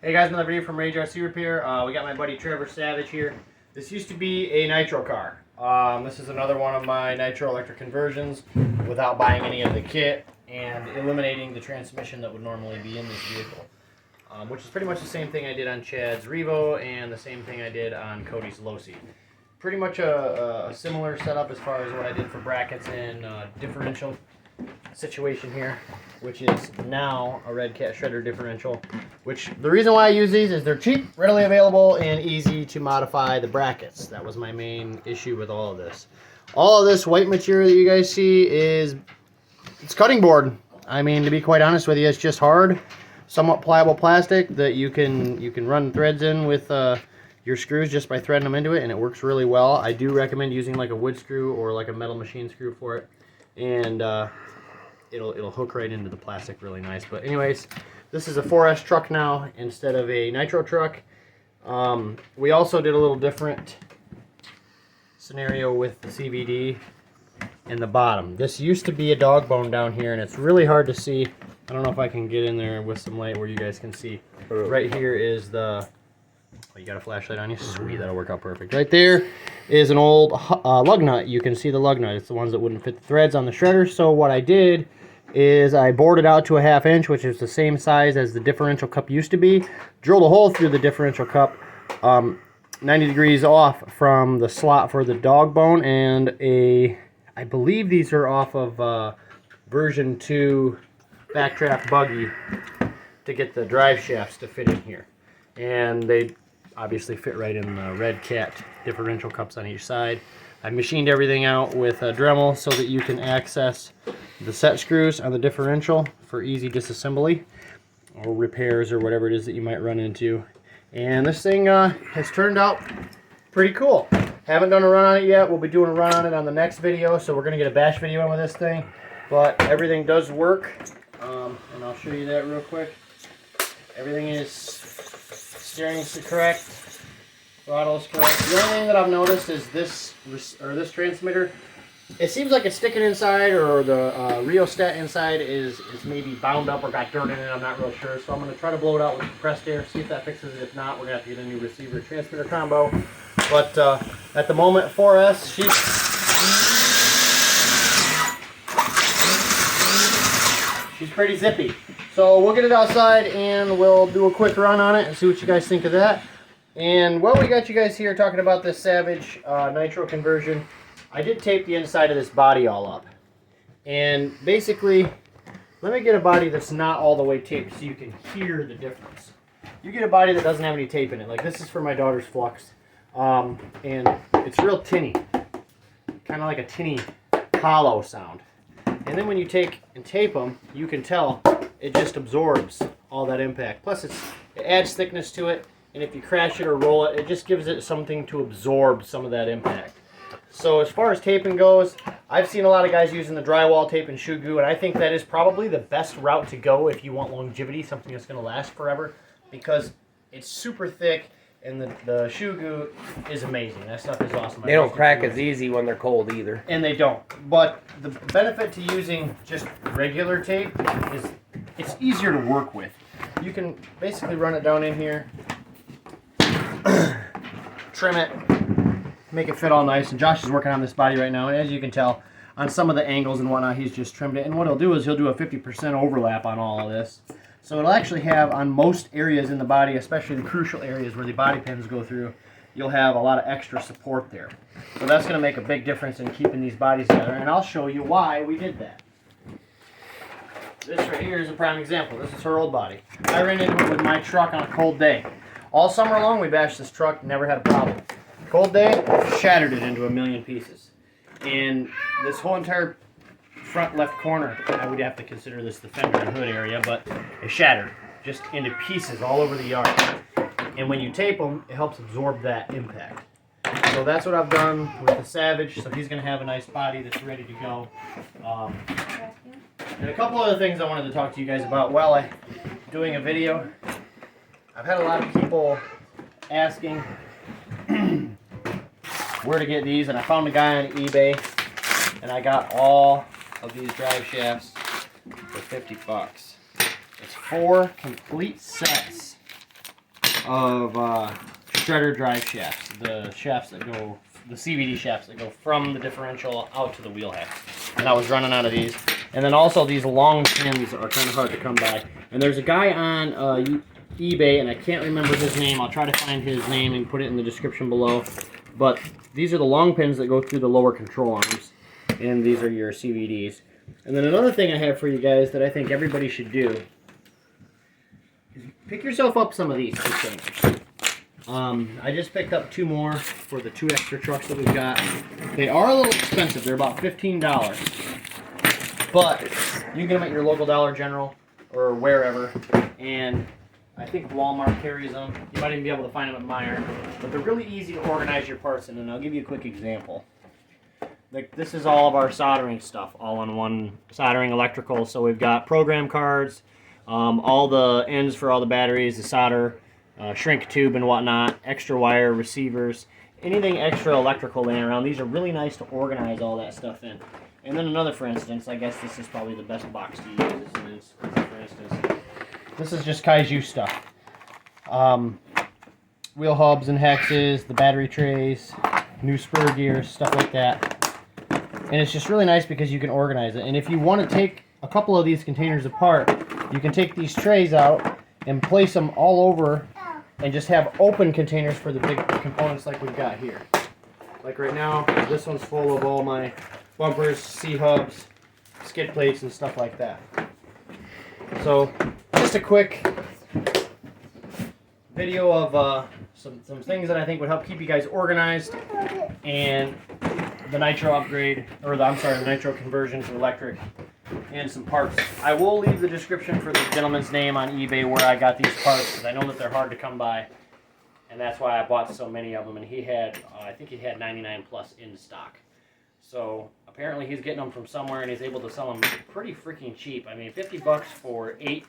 Hey guys, another video from Rage RC Repair. We got my buddy Trevor Savage here. This used to be a nitro car. This is another one of my nitro electric conversions without buying any of the kit and eliminating the transmission that would normally be in this vehicle. Which is pretty much the same thing I did on Chad's Revo and the same thing I did on Cody's Losi. Pretty much a similar setup as far as what I did for brackets and differential situation here, which is now a Red Cat shredder differential. Which the reason why I use these is they're cheap, readily available, and easy to modify the brackets. That was my main issue with all of this. All of this white material that you guys see it's cutting board. I mean, to be quite honest with you, it's just hard, somewhat pliable plastic that you can run threads in with your screws just by threading them into it, and it works really well. I do recommend using like a wood screw or like a metal machine screw for it, and it'll hook right into the plastic really nice. But anyways, this is a 4S truck now instead of a nitro truck. We also did a little different scenario with the CVD in the bottom. This used to be a dog bone down here, and it's really hard to see. I don't know if I can get in there with some light where you guys can see. Right here is the... Oh, you got a flashlight on you? Sweet, that'll work out perfect. Right there is an old lug nut. You can see the lug nut. It's the ones that wouldn't fit the threads on the shredder. So what I did is I bored it out to a 1/2 inch, which is the same size as the differential cup used to be. Drilled a hole through the differential cup 90 degrees off from the slot for the dog bone, and I believe these are off of version 2 backdraft buggy to get the drive shafts to fit in here. And they obviously fit right in the Red Cat differential cups on each side. I machined everything out with a Dremel so that you can access the set screws on the differential for easy disassembly or repairs or whatever it is that you might run into. And this thing has turned out pretty cool. Haven't done a run on it yet. We'll be doing a run on it on the next video, so we're going to get a bash video in with this thing. But everything does work, and I'll show you that real quick. Everything is... steering is correct, throttle is correct. The only thing that I've noticed is this transmitter. It seems like it's sticking inside, or the rheostat inside is maybe bound up or got dirt in it. I'm not real sure. So I'm going to try to blow it out with compressed air, see if that fixes it. If not, we're going to have to get a new receiver transmitter combo. But at the moment, 4S, she's pretty zippy. So we'll get it outside and we'll do a quick run on it and see what you guys think of that. And while we got you guys here talking about this Savage nitro conversion, I did tape the inside of this body all up. And basically, let me get a body that's not all the way taped so you can hear the difference. You get a body that doesn't have any tape in it. Like this is for my daughter's Flux. And it's real tinny. Kind of like a tinny hollow sound. And then when you take and tape them, you can tell it just absorbs all that impact. Plus it adds thickness to it, and if you crash it or roll it, it just gives it something to absorb some of that impact. So as far as taping goes, I've seen a lot of guys using the drywall tape and shoe glue, and I think that is probably the best route to go if you want longevity, something that's going to last forever, because it's super thick. And the shoe goo is amazing. That stuff is awesome. They don't crack as easy when they're cold either. And they don't. But the benefit to using just regular tape is it's easier to work with. You can basically run it down in here, trim it, make it fit all nice. And Josh is working on this body right now. And as you can tell, on some of the angles and whatnot, he's just trimmed it. And what he'll do is he'll do a 50% overlap on all of this. So it'll actually have, on most areas in the body, especially the crucial areas where the body pins go through, you'll have a lot of extra support there. So that's going to make a big difference in keeping these bodies together, and I'll show you why we did that. This right here is a prime example. This is her old body. I ran into it with my truck on a cold day. All summer long we bashed this truck, never had a problem. Cold day, shattered it into a million pieces. And this whole entire front left corner, I would have to consider this the fender and hood area, but it shattered just into pieces all over the yard. And when you tape them, it helps absorb that impact. So that's what I've done with the Savage. So he's going to have a nice body that's ready to go. And a couple other things I wanted to talk to you guys about while I'm doing a video. I've had a lot of people asking where to get these, and I found a guy on eBay, and I got all of these drive shafts for $50. It's 4 complete sets of shredder drive shafts. The shafts that go, the CVD shafts that go from the differential out to the wheel head. And I was running out of these. And then also these long pins are kind of hard to come by. And there's a guy on eBay, and I can't remember his name. I'll try to find his name and put it in the description below. But these are the long pins that go through the lower control arms. And these are your CVDs. And then another thing I have for you guys that I think everybody should do is pick yourself up some of these containers. I just picked up 2 more for the 2 extra trucks that we've got. They are a little expensive. They're about $15. But you can get them at your local Dollar General or wherever. And I think Walmart carries them. You might even be able to find them at Meijer. But they're really easy to organize your parts in. And I'll give you a quick example. Like, this is all of our soldering stuff, all in one soldering electrical. So we've got program cards, all the ends for all the batteries, the solder, shrink tube and whatnot, extra wire, receivers, anything extra electrical laying around. These are really nice to organize all that stuff in. And then another, for instance, I guess this is probably the best box to use. For instance, this is just Kaiju stuff. Wheel hubs and hexes, the battery trays, new spur gears, stuff like that. And it's just really nice because you can organize it. And if you want to take a couple of these containers apart, you can take these trays out and place them all over and just have open containers for the big components like we've got here. Like right now, this one's full of all my bumpers, C-hubs, skid plates, and stuff like that. So, just a quick video of some things that I think would help keep you guys organized, and the nitro upgrade, or the nitro conversion to electric, and some parts. I will leave the description for the gentleman's name on eBay where I got these parts, because I know that they're hard to come by, and that's why I bought so many of them. And he had, I think he had 99 plus in stock. So apparently he's getting them from somewhere, and he's able to sell them pretty freaking cheap. I mean, 50 bucks for 8.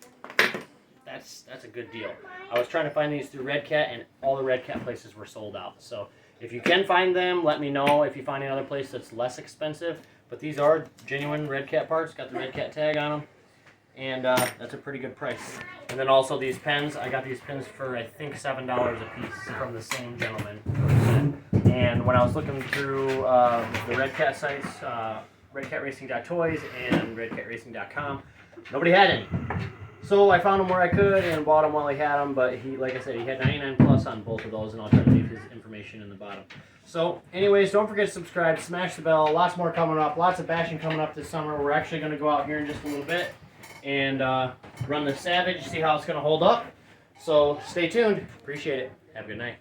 That's a good deal. I was trying to find these through Red Cat, and all the Red Cat places were sold out. So if you can find them, let me know if you find another place that's less expensive. But these are genuine Red Cat parts, got the Red Cat tag on them, and that's a pretty good price. And then also these pens, I got these pens for I think $7 a piece from the same gentleman. And when I was looking through the Red Cat sites, redcatracing.toys and redcatracing.com, nobody had any. So I found them where I could and bought them while he had them, but he, like I said, he had 99 plus on both of those, and I'll try to leave his information in the bottom. So anyways, don't forget to subscribe, smash the bell, lots more coming up, lots of bashing coming up this summer. We're actually going to go out here in just a little bit and run the Savage, see how it's going to hold up. So stay tuned. Appreciate it. Have a good night.